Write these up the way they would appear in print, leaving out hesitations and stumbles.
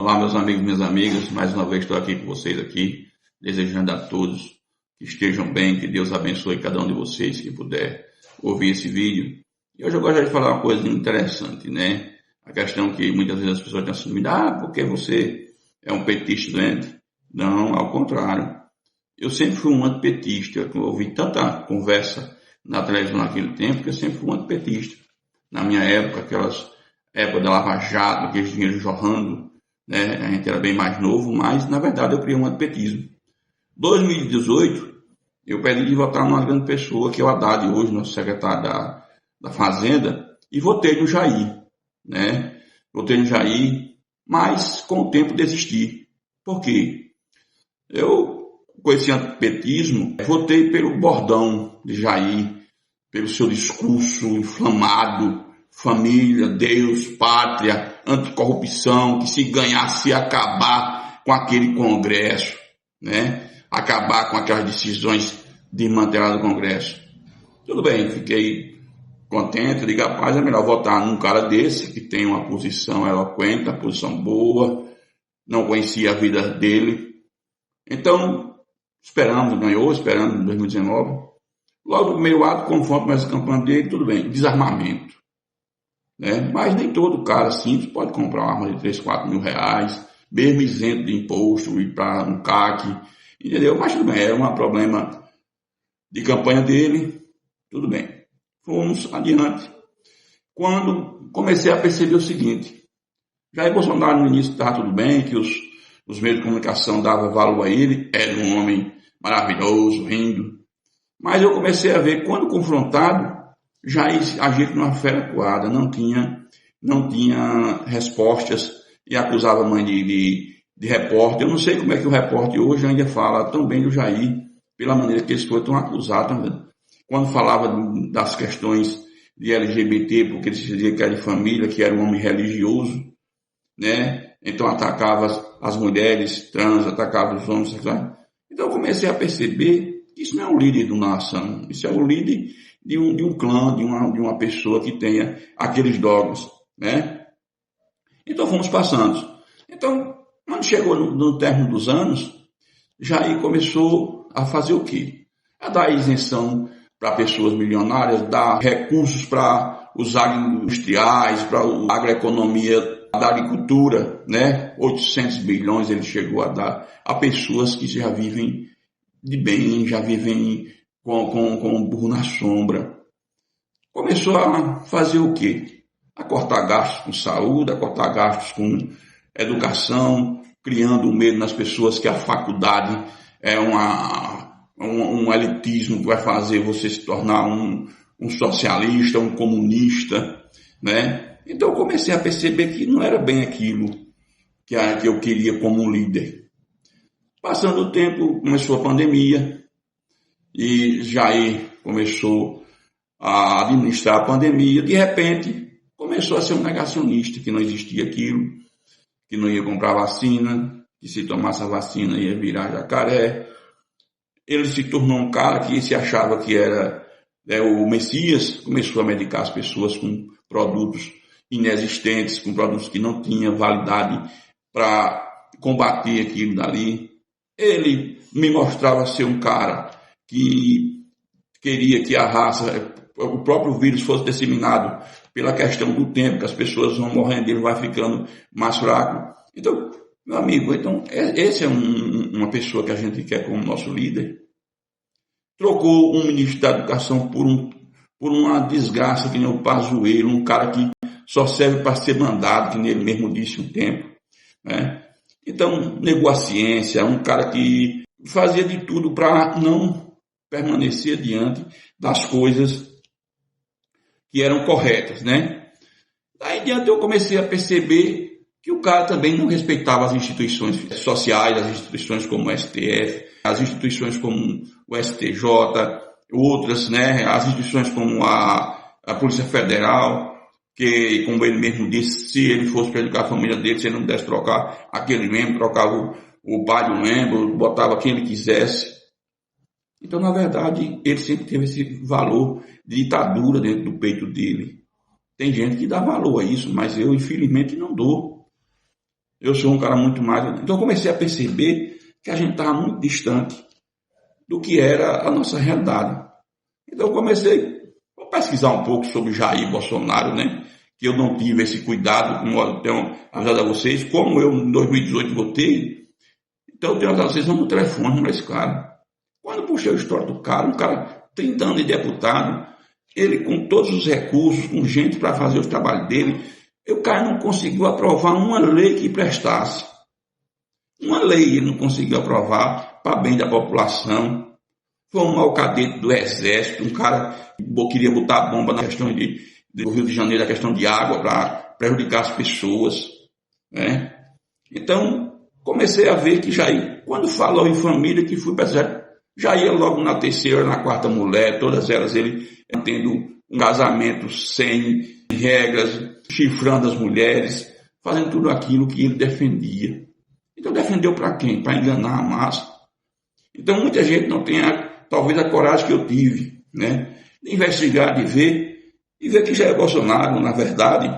Olá, meus amigos, minhas amigas, mais uma vez estou aqui com vocês aqui, desejando a todos que estejam bem, que Deus abençoe cada um de vocês que puder ouvir esse vídeo. E hoje eu gostaria de falar uma coisa interessante, né? A questão que muitas vezes as pessoas têm assumido, porque você é um petista doente? Não, ao contrário. Eu sempre fui um antipetista, eu ouvi tanta conversa na televisão naquele tempo que eu sempre fui um antipetista. Na minha época, aquelas épocas da Lava Jato, aqueles dinheiros jorrando, né? A gente era bem mais novo, mas na verdade eu criei um antipetismo. 2018, eu pedi de votar numa grande pessoa, que é o Haddad, hoje nosso secretário da Fazenda, e votei no Jair, né? Votei no Jair, mas com o tempo desisti. Por quê? Eu, com esse antipetismo, votei pelo bordão de Jair, pelo seu discurso inflamado, família, Deus, pátria, anticorrupção, que se ganhasse acabar com aquele Congresso, né? Acabar com aquelas decisões desmanteladas do Congresso. Tudo bem, fiquei contente, digo, rapaz, é melhor votar num cara desse, que tem uma posição eloquente, uma posição boa, não conhecia a vida dele. Então, esperamos em 2019. Logo no meio ato, conforme começa a campanha dele, tudo bem, desarmamento. Né? Mas nem todo cara simples pode comprar uma arma de 3, 4 mil reais, mesmo isento de imposto, ir para um CAC, entendeu? Mas tudo bem, era um problema de campanha dele, tudo bem. Fomos adiante. Quando comecei a perceber o seguinte, Jair Bolsonaro no início estava tudo bem, que os meios de comunicação davam valor a ele, era um homem maravilhoso, rindo. Mas eu comecei a ver, quando confrontado, Jair agia como uma fera coada, não tinha respostas e acusava a mãe de repórter. Eu não sei como é que o repórter hoje ainda fala tão bem do Jair, pela maneira que eles foram acusados. Quando falava das questões de LGBT, porque ele dizia que era de família, que era um homem religioso, né? Então atacava as mulheres trans, atacava os homens sexuais. Então eu comecei a perceber que isso não é um líder de uma nação, isso é um líder de um clã, de uma pessoa que tenha aqueles dogmas, né? Então fomos passando. Então, quando chegou no término dos anos, Jair começou a fazer o quê? A dar isenção para pessoas milionárias, dar recursos para os agroindustriais, para a agroeconomia da agricultura, né? 800 bilhões ele chegou a dar a pessoas que já vivem de bem, já vivem com um burro na sombra. Começou a fazer o quê? A cortar gastos com saúde, a cortar gastos com educação, criando um medo nas pessoas que a faculdade é um elitismo que vai fazer você se tornar um socialista, um comunista, né? Então eu comecei a perceber que não era bem aquilo que eu queria como um líder. Passando o tempo, começou a pandemia e Jair começou a administrar a pandemia. De repente, começou a ser um negacionista, que não existia aquilo, que não ia comprar vacina, que se tomasse a vacina ia virar jacaré. Ele se tornou um cara que se achava que era o Messias, começou a medicar as pessoas com produtos inexistentes, com produtos que não tinham validade para combater aquilo dali. Ele me mostrava ser um cara que queria que a raça, o próprio vírus fosse disseminado pela questão do tempo, que as pessoas vão morrendo, ele vai ficando mais fraco. Então, meu amigo, esse é uma pessoa que a gente quer como nosso líder. Trocou um ministro da Educação por uma desgraça que nem o Pazuello, um cara que só serve para ser mandado, que nem ele mesmo disse um tempo, né? Então, negou a ciência, um cara que fazia de tudo para não permanecer diante das coisas que eram corretas, né? Daí diante eu comecei a perceber que o cara também não respeitava as instituições sociais, as instituições como o STF, as instituições como o STJ, outras, né? As instituições como a Polícia Federal, que, como ele mesmo disse, se ele fosse prejudicar a família dele, se ele não pudesse trocar aquele membro, trocava o pai do membro, botava quem ele quisesse. Então, na verdade, ele sempre teve esse valor de ditadura dentro do peito dele. Tem gente que dá valor a isso, mas eu, infelizmente, não dou. Eu sou um cara muito mais... Então eu comecei a perceber que a gente estava muito distante do que era a nossa realidade. Então eu comecei a pesquisar um pouco sobre Jair Bolsonaro, né? Que eu não tive esse cuidado, como eu tenho avisado a vocês, como eu em 2018 votei, então eu tenho avisado a vocês, vamos no telefone para esse cara. Quando eu puxei a história do cara, um cara 30 anos de deputado, ele com todos os recursos, com gente para fazer o trabalho dele, o cara não conseguiu aprovar uma lei que prestasse. Uma lei ele não conseguiu aprovar para bem da população. Foi um mau cadete do Exército, um cara que queria botar bomba na questão do Rio de Janeiro, a questão de água para prejudicar as pessoas, né? Então, comecei a ver que Jair, quando falou em família, que fui para já ia logo na terceira, na quarta mulher, todas elas, ele tendo um casamento sem regras, chifrando as mulheres, fazendo tudo aquilo que ele defendia. Então, defendeu para quem? Para enganar a massa. Então, muita gente não tem, talvez, a coragem que eu tive, né? De investigar, de ver, e ver que Jair Bolsonaro, na verdade,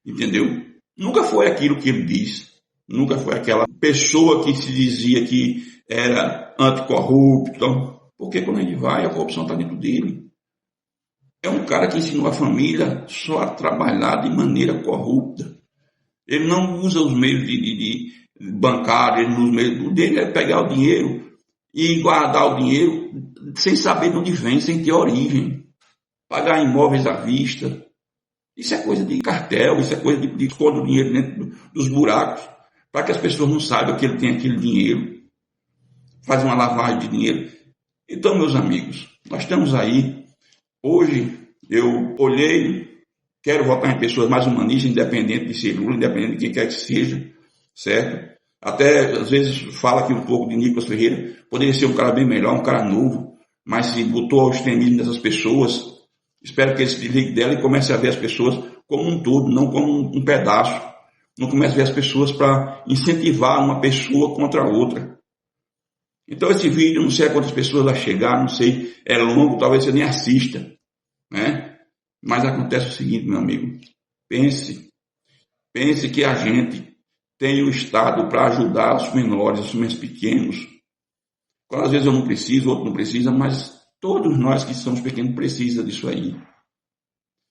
entendeu? Nunca foi aquilo que ele disse. Nunca foi aquela pessoa que se dizia que era anticorrupto. Porque quando a gente vai, a corrupção está dentro dele. É um cara que ensinou a família só a trabalhar de maneira corrupta. Ele não usa os meios de bancário, ele não usa os meios. O dele é pegar o dinheiro e guardar o dinheiro sem saber de onde vem, sem ter origem. Pagar imóveis à vista. Isso é coisa de cartel, isso é coisa de esconder o dinheiro dentro dos buracos, para que as pessoas não saibam que ele tem aquele dinheiro. Faz uma lavagem de dinheiro. Então, meus amigos, nós estamos aí. Hoje, eu olhei, quero votar em pessoas mais humanistas, independente de ser Lula, independente de quem quer que seja, certo? Até, às vezes, fala aqui um pouco de Nicolas Ferreira, poderia ser um cara bem melhor, um cara novo, mas se botou ao extremismo dessas pessoas, espero que ele se desligue dela e comece a ver as pessoas como um todo, não como um pedaço. Não comece a ver as pessoas para incentivar uma pessoa contra a outra. Então esse vídeo, não sei a quantas pessoas vai chegar, não sei, é longo, talvez você nem assista, né? Mas acontece o seguinte, meu amigo, pense que a gente tem o Estado para ajudar os menores, os mais pequenos. Quando às vezes eu não preciso, outro não precisa, mas todos nós que somos pequenos precisam disso aí.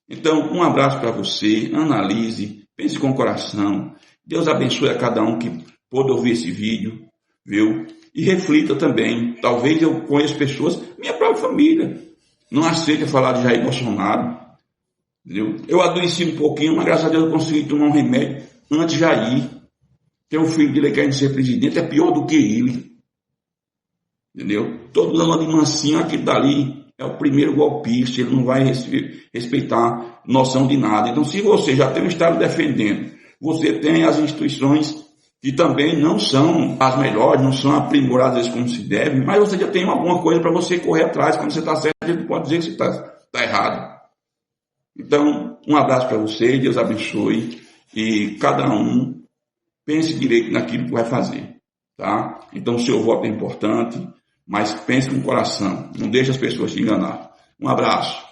Então, um abraço para você, analise, pense com o coração. Deus abençoe a cada um que pôde ouvir esse vídeo, viu? E reflita também. Talvez eu conheça pessoas, minha própria família, não aceita falar de Jair Bolsonaro, entendeu? Eu adoeci um pouquinho, mas graças a Deus eu consegui tomar um remédio antes de Jair. Tem um filho dele querendo ser presidente, é pior do que ele. Entendeu? Todo mundo de mansinho, aquele dali é o primeiro golpista, ele não vai respeitar noção de nada. Então, se você já tem o Estado defendendo, você tem as instituições que também não são as melhores, não são aprimoradas como se deve, mas você já tem alguma coisa para você correr atrás. Quando você está certo, a gente pode dizer que você está errado. Então, um abraço para você, Deus abençoe, e cada um pense direito naquilo que vai fazer, tá? Então, o seu voto é importante, mas pense com o coração, não deixe as pessoas te enganar. Um abraço.